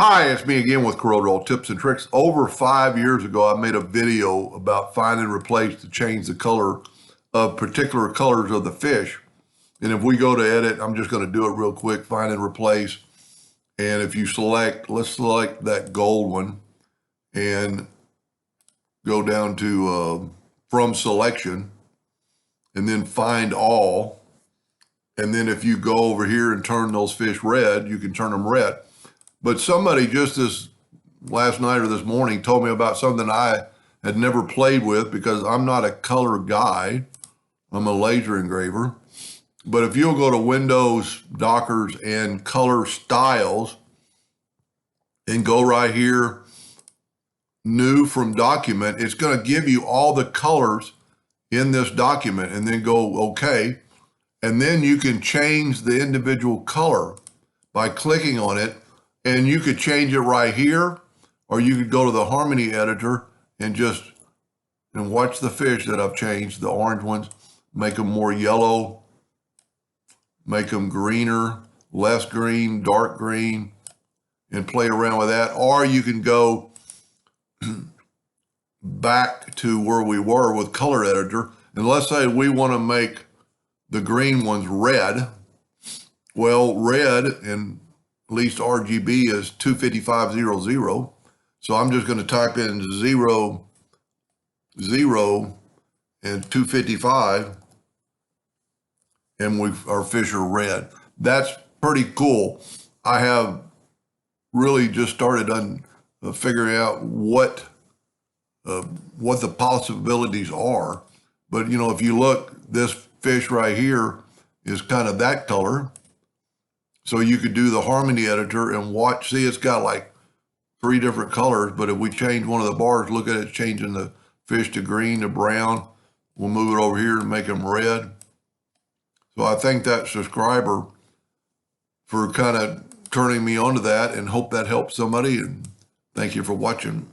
Hi, it's me again with Corel Tips and Tricks. Over 5 years ago, I made a video about find and replace to change the color of particular colors of the fish. And if we go to edit, I'm just going to do it real quick, find and replace. And if you select, let's select that gold one and go down to from selection and then find all. And then if you go over here and turn those fish red, you can turn them red. But somebody just this last night or this morning told me about something I had never played with because I'm not a color guy. I'm a laser engraver. But if you'll go to Windows, Dockers, and Color Styles and go right here, New from Document, it's going to give you all the colors in this document and then go OK. And then you can change the individual color by clicking on it. And you could change it right here, or you could go to the Harmony editor and watch the fish that I've changed, the orange ones, make them more yellow, make them greener, less green, dark green, and play around with that. Or you can go back to where we were with color editor. And let's say we want to make the green ones red. Well, red and at least RGB is 25500. So I'm just going to type in 0, 0, and 255, and our fish are red. That's pretty cool. I have really just started on figuring out what the possibilities are. But you know, if you look, this fish right here is kind of that color. So you could do the Harmony editor and watch, see it's got like 3 different colors, but if we change one of the bars, look at it changing the fish to green to brown. We'll move it over here and make them red. So I thank that subscriber for kind of turning me onto that and hope that helps somebody. And thank you for watching.